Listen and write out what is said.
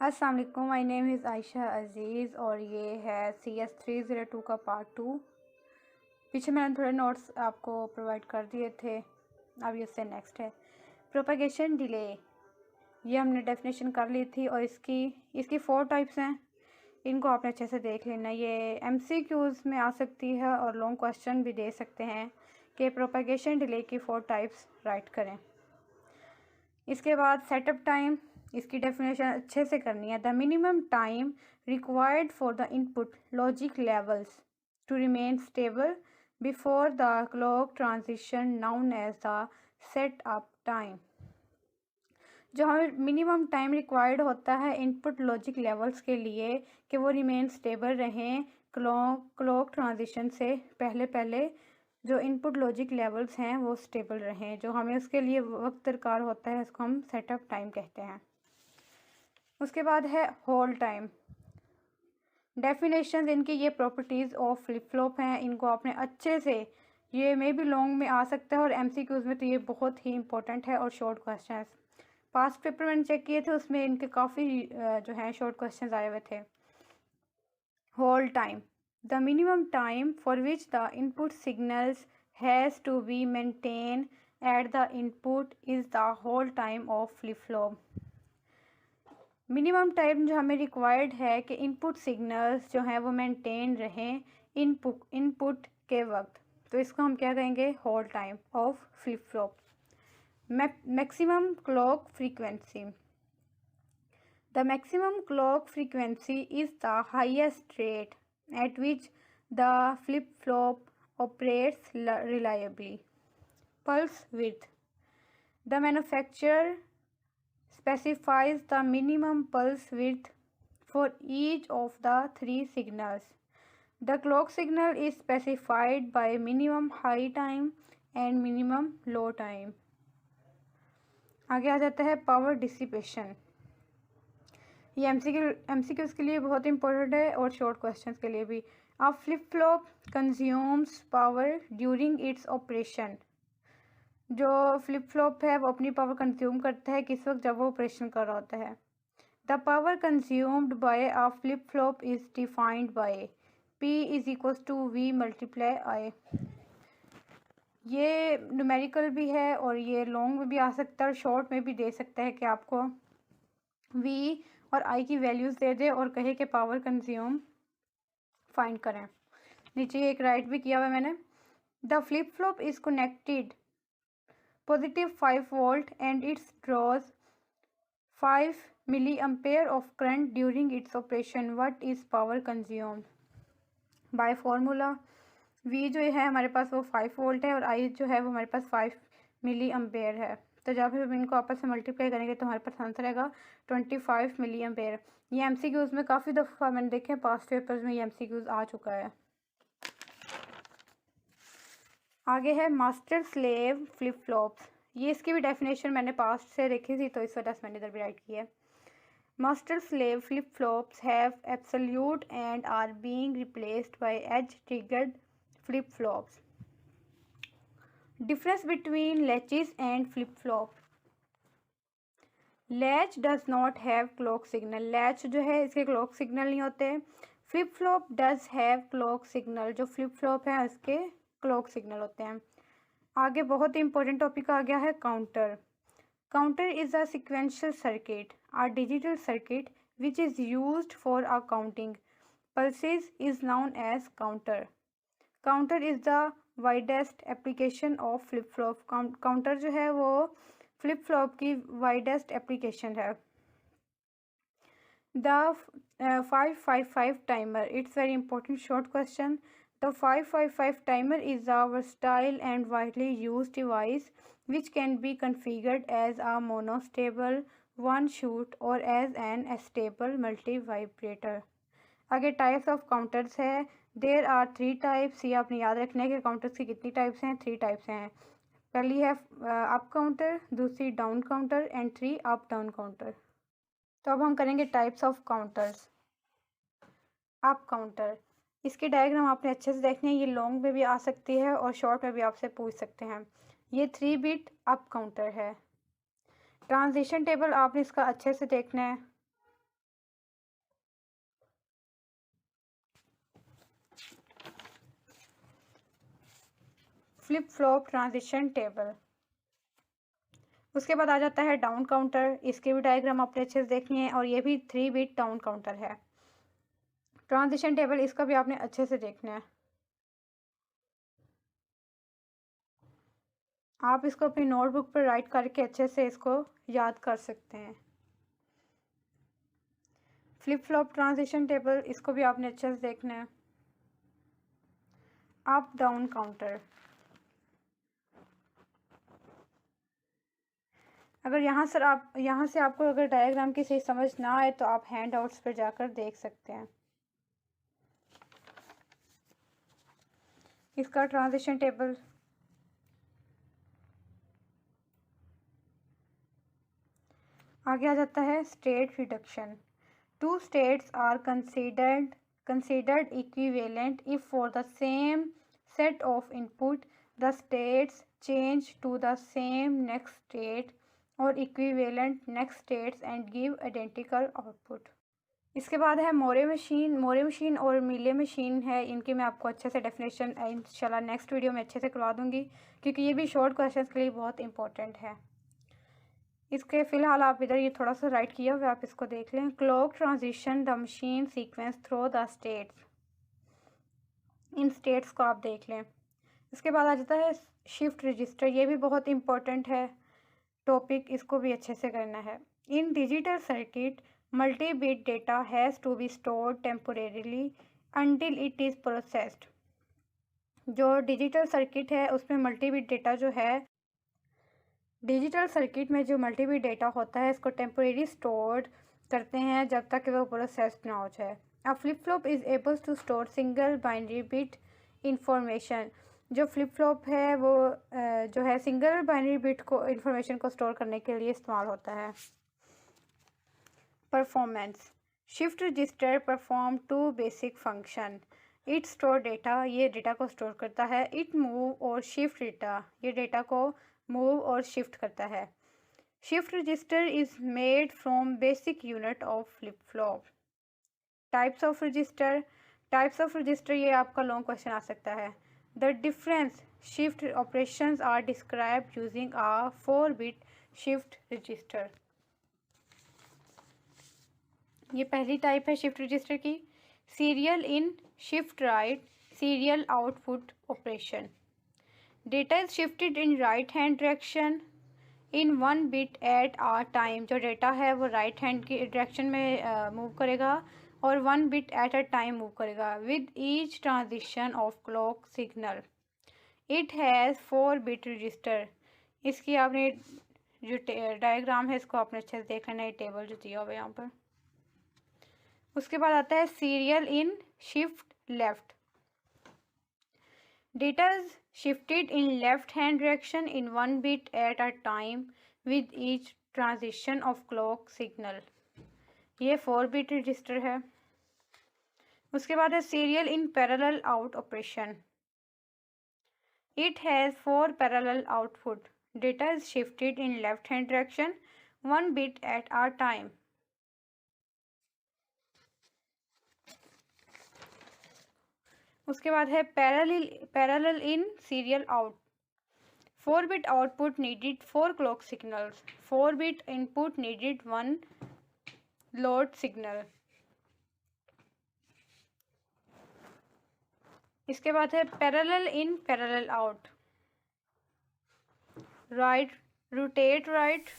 अस्सलाम वालेकुम, my name is Ayesha अज़ीज़ और ये है CS302 का पार्ट 2। पीछे मैंने थोड़े नोट्स आपको प्रोवाइड कर दिए थे, अब ये उससे नेक्स्ट है प्रोपेगेशन डिले। ये हमने डेफिनेशन कर ली थी और इसकी 4 टाइप्स हैं। इनको आपने अच्छे से देख लेना। ये MCQs में आ सकती है और लॉन्ग क्वेश्चन भी दे सकते हैं कि प्रोपेगेशन डिले की 4 टाइप्स राइट करें। इसके बाद सेटअप टाइम, इसकी डेफिनेशन अच्छे से करनी है। The minimum time required for the input logic levels to remain stable before the clock transition known as the setup time. जो हमें मिनिमम टाइम रिक्वायर्ड होता है इनपुट लॉजिक लेवल्स के लिए कि वो रिमेन स्टेबल रहें क्लॉक ट्रांजिशन से पहले जो इनपुट लॉजिक लेवल्स हैं वो स्टेबल रहें, जो हमें उसके लिए वक्त दरकार होता है, उसको हम सेटअप टाइम कहते हैं। उसके बाद है होल्ड टाइम। डेफिनेशन इनकी ये प्रॉपर्टीज़ ऑफ फ्लिप फ्लॉप हैं। इनको आपने अच्छे से, ये मे भी लॉन्ग में आ सकता है और MCQs में तो ये बहुत ही इंपॉर्टेंट है और शॉर्ट क्वेश्चन। पास्ट पेपर मैंने चेक किए थे, उसमें इनके काफ़ी जो हैं शॉर्ट क्वेश्चन आए हुए थे। Hold time, the minimum time for which the input signals has to be maintain at the input is the hold time of flip flop. Minimum time जो हमें रिक्वायर्ड है कि इनपुट सिग्नल्स जो हैं वो मेंटेन रहें इनपुट के वक्त, तो इसको हम क्या कहेंगे, hold time of flip flop. Maximum clock frequency, the maximum clock frequency is the highest rate at which the flip flop operates reliably. Pulse width, the manufacturer specifies the minimum pulse width for each of the 3 signals. The clock signal is specified by minimum high time and minimum low time. आगे आ जाता है power dissipation. ये MCQs के लिए बहुत important है और short questions के लिए भी। A flip flop consumes power during its operation. जो फ्लिप फ्लॉप है वो अपनी पावर कंज्यूम करता है किस वक्त, जब वो ऑपरेशन कर रहा होता है। The power consumed by a flip flop is defined by P is equals to V multiply I। ये न्यूमेरिकल भी है और ये लॉन्ग में भी आ सकता है और शॉर्ट में भी दे सकता है कि आपको V और I की वैल्यूज़ दे दे और कहे कि पावर कंज्यूम फाइंड करें। नीचे एक राइट भी किया हुआ है मैंने। The flip flop is connected positive 5 volt and it draws 5 milliampere of current during its operation. What is power consumed? By formula V जो है हमारे पास वो 5 वोल्ट है और I जो है वो हमारे पास 5 मिली अम्पेयर है। तो जब हम इनको आपस में मल्टीप्लाई करेंगे तो हमारे पास आंसर आएगा 25 मिली अम्पेयर। ये MCQs में काफ़ी दफ़ा मैंने देखे, पास्ट पेपर्स में ये MCQs आ चुका है। आगे है मास्टर स्लेव फ्लिप फ्लॉप्स। ये इसकी भी डेफिनेशन मैंने पास्ट से देखी थी तो इस वजह से मैंने इधर भी राइट किया है। Master slave flip flops have absolute and are being replaced by edge triggered flip flops. Difference between latches and flip flop. Latch does not have clock signal. Latch जो है इसके क्लॉक सिग्नल नहीं होते। Flip flop does have clock signal. जो flip flop है इसके clock signal होते हैं। आगे बहुत ही इंपॉर्टेंट टॉपिक आ गया है counter. Counter is a sequential circuit, a digital circuit which is used for a counting pulses is known as counter. Counter is the widest application of flip flop. Counter जो है वो flip flop की widest application है। The 555 timer, it's very important short question. The 555 timer is a versatile and widely used device which can be configured as a monostable one shoot or as an astable multi-vibrator. आगे types of counters है। There are 3 types. ये आपने याद रखना है कि counters की कितनी टाइप्स हैं, 3 टाइप्स हैं। पहली है अप काउंटर, दूसरी down counter and 3 up down counter. तो अब हम करेंगे types of counters. Up counter, इसके डायग्राम आपने अच्छे से देखने हैं। ये लॉन्ग में भी आ सकती है और शॉर्ट में भी आपसे पूछ सकते हैं। ये 3 बिट अप काउंटर है। ट्रांजिशन टेबल आपने इसका अच्छे से देखना है। Flip flop transition table. उसके बाद आ जाता है डाउन काउंटर। इसके भी डायग्राम आपने अच्छे से देखनी है और ये भी 3 बिट डाउन काउंटर है। ट्रांजिशन टेबल इसका भी आपने अच्छे से देखना है। आप इसको अपनी नोटबुक पर राइट करके अच्छे से इसको याद कर सकते हैं। फ्लिप फ्लॉप ट्रांजिशन टेबल इसको भी आपने अच्छे से देखना है। अप डाउन काउंटर, अगर यहाँ से आपको अगर डायग्राम की सही समझ ना आए तो आप हैंड आउट्स पर जाकर देख सकते हैं। इसका ट्रांजिशन टेबल आगे आ जाता है state reduction. 2 states are considered equivalent if for the same set of input the states change to the same next state or equivalent next states and give identical output। इसके बाद है Moore machine और मिले machine है। इनकी मैं आपको अच्छे से डेफिनेशन इंशाल्लाह नेक्स्ट वीडियो में अच्छे से करवा दूंगी, क्योंकि ये भी शॉर्ट क्वेश्चंस के लिए बहुत इंपॉर्टेंट है। इसके फ़िलहाल आप इधर ये थोड़ा सा राइट किया हुआ, आप इसको देख लें। Clock transition the machine sequence through the states, in states को आप देख लें। इसके बाद आ जाता है शिफ्ट रजिस्टर। ये भी बहुत इंपॉर्टेंट है टॉपिक, इसको भी अच्छे से करना है। In digital circuit multi bit data has to be stored temporarily until it is processed. जो डिजिटल सर्किट है उसमें मल्टी बिट डेटा जो है, डिजिटल सर्किट में जो मल्टी बिट डेटा होता है इसको टेम्पोरेरी स्टोर करते हैं जब तक कि वो प्रोसेस्ड ना हो जाए। अब flip flop is able to store single binary bit information. जो फ्लिप फ्लॉप है वो जो है सिंगल बाइनरी बिट को इंफॉर्मेशन को स्टोर करने के लिए इस्तेमाल होता है। Performance, shift register perform 2 basic function. It store data, ये डेटा को स्टोर करता है। इट मूव और शिफ्ट डेटा, ये डेटा को मूव और शिफ्ट करता है। Shift register is made from basic unit of flip flop. Types of register, ये आपका लॉन्ग क्वेश्चन आ सकता है। The difference shift operations are described using a 4 bit shift register. ये पहली टाइप है शिफ्ट रजिस्टर की। Serial in, shift right, serial output operation. Data is shifted in right hand direction in 1 bit at a time. जो data है वो right hand की direction में move करेगा और 1 bit at a time move करेगा with each transition of clock signal. It has 4 bit register. इसकी आपने जो डायग्राम है इसको आपने अच्छे से देख लेना है, टेबल जो दिया हुआ है यहाँ पर। उसके बाद आता है serial in, shift left. Data is shifted in left hand direction in 1 bit at a time with each transition of clock signal। ये 4 बिट रजिस्टर है। उसके बाद है serial in parallel out operation. It has 4 parallel output. Data is shifted in left hand direction 1 bit at a time। उसके बाद है parallel in serial out. 4 bit output needed 4 clock signals. 4 bit input needed 1 load signal. इसके बाद है parallel in parallel out. Right, rotate right,